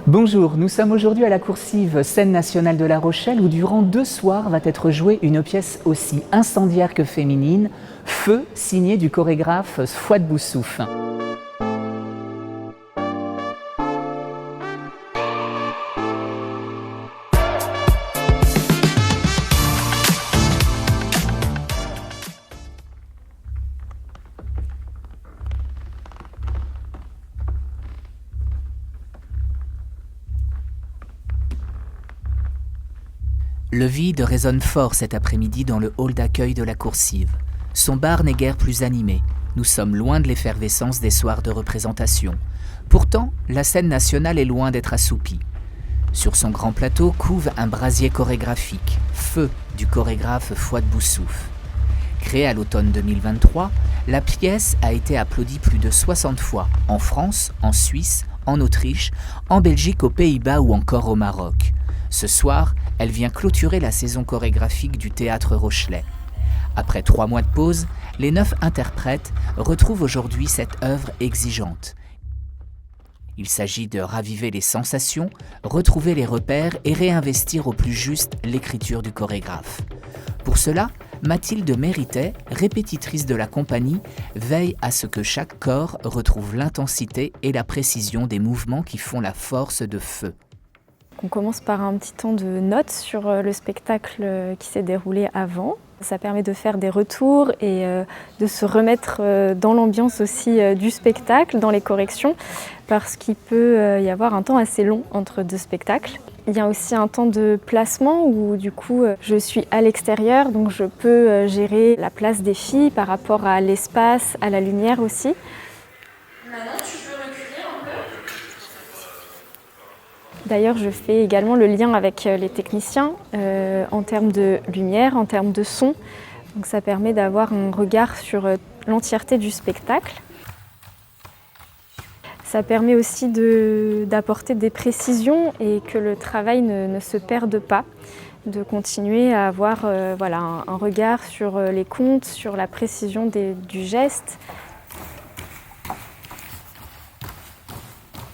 Bonjour, nous sommes aujourd'hui à la coursive Scène nationale de La Rochelle où durant 2 soirs va être jouée une pièce aussi incendiaire que féminine, Feu, signée du chorégraphe Fouad Boussouf. Le vide résonne fort cet après-midi dans le hall d'accueil de la coursive. Son bar n'est guère plus animé. Nous sommes loin de l'effervescence des soirs de représentation. Pourtant, la scène nationale est loin d'être assoupie. Sur son grand plateau couve un brasier chorégraphique, Feu, du chorégraphe Fouad Boussouf. Créée à l'automne 2023, la pièce a été applaudie plus de 60 fois, en France, en Suisse, en Autriche, en Belgique, aux Pays-Bas ou encore au Maroc. Ce soir, elle vient clôturer la saison chorégraphique du théâtre rochelais. Après 3 mois de pause, les 9 interprètes retrouvent aujourd'hui cette œuvre exigeante. Il s'agit de raviver les sensations, retrouver les repères et réinvestir au plus juste l'écriture du chorégraphe. Pour cela, Mathilde Méritet, répétitrice de la compagnie, veille à ce que chaque corps retrouve l'intensité et la précision des mouvements qui font la force de Feu. On commence par un petit temps de notes sur le spectacle qui s'est déroulé avant. Ça permet de faire des retours et de se remettre dans l'ambiance aussi du spectacle, dans les corrections, parce qu'il peut y avoir un temps assez long entre 2 spectacles. Il y a aussi un temps de placement où du coup je suis à l'extérieur, donc je peux gérer la place des filles par rapport à l'espace, à la lumière aussi. Maintenant, tu peux reculer un peu. D'ailleurs, je fais également le lien avec les techniciens en termes de lumière, en termes de son. Donc ça permet d'avoir un regard sur l'entièreté du spectacle. Ça permet aussi d'apporter des précisions et que le travail ne se perde pas, de continuer à avoir un regard sur les comptes, sur la précision du geste.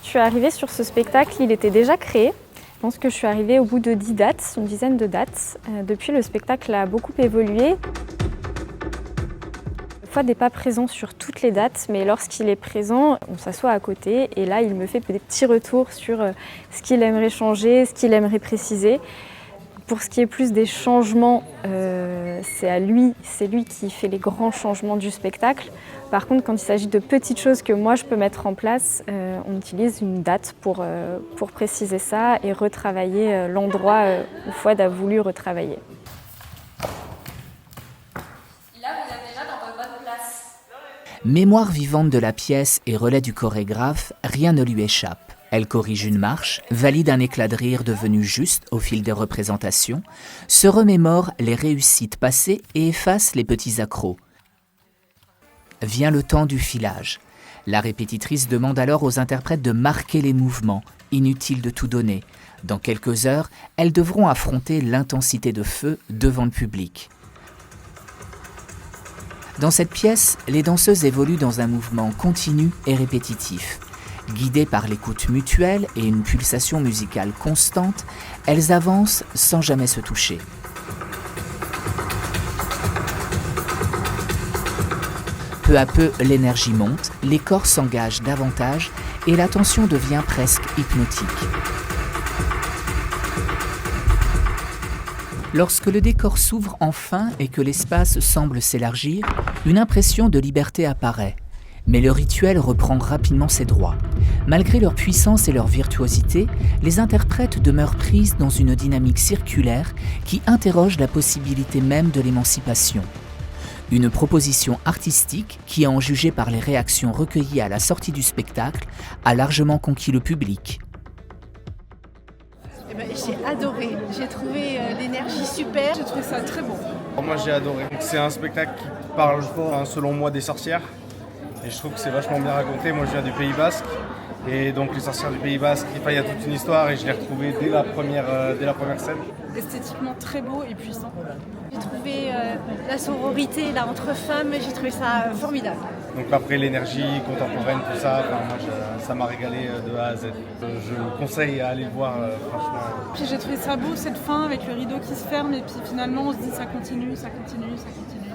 Je suis arrivée sur ce spectacle, il était déjà créé. Je pense que je suis arrivée au bout de 10 dates, une dizaine de dates. Depuis, le spectacle a beaucoup évolué. Fouad n'est pas présent sur toutes les dates, mais lorsqu'il est présent, on s'assoit à côté et là, il me fait des petits retours sur ce qu'il aimerait changer, ce qu'il aimerait préciser. Pour ce qui est plus des changements, c'est lui qui fait les grands changements du spectacle. Par contre, quand il s'agit de petites choses que moi je peux mettre en place, on utilise une date pour préciser ça et retravailler l'endroit où Fouad a voulu retravailler. Là, vous êtes déjà dans votre bonne place. Mémoire vivante de la pièce et relais du chorégraphe, rien ne lui échappe. Elle corrige une marche, valide un éclat de rire devenu juste au fil des représentations, se remémore les réussites passées et efface les petits accros. Vient le temps du filage. La répétitrice demande alors aux interprètes de marquer les mouvements, inutile de tout donner. Dans quelques heures, elles devront affronter l'intensité de Feu devant le public. Dans cette pièce, les danseuses évoluent dans un mouvement continu et répétitif. Guidées par l'écoute mutuelle et une pulsation musicale constante, elles avancent sans jamais se toucher. Peu à peu, l'énergie monte, les corps s'engagent davantage et la tension devient presque hypnotique. Lorsque le décor s'ouvre enfin et que l'espace semble s'élargir, une impression de liberté apparaît. Mais le rituel reprend rapidement ses droits. Malgré leur puissance et leur virtuosité, les interprètes demeurent prises dans une dynamique circulaire qui interroge la possibilité même de l'émancipation. Une proposition artistique qui, à en juger par les réactions recueillies à la sortie du spectacle, a largement conquis le public. J'ai adoré, j'ai trouvé l'énergie super, j'ai trouvé ça très bon. Moi j'ai adoré. C'est un spectacle qui parle selon moi des sorcières et je trouve que c'est vachement bien raconté. Moi je viens du Pays Basque et donc les sorcières du Pays Basque, il y a toute une histoire et je l'ai retrouvée dès la première scène. Esthétiquement très beau et puissant. J'ai trouvé la sororité là entre femmes, j'ai trouvé ça formidable. Donc après l'énergie contemporaine, tout ça, moi ça m'a régalé de A à Z. Je le conseille à aller le voir, franchement. Puis j'ai trouvé ça beau cette fin avec le rideau qui se ferme et puis finalement on se dit ça continue, ça continue, ça continue.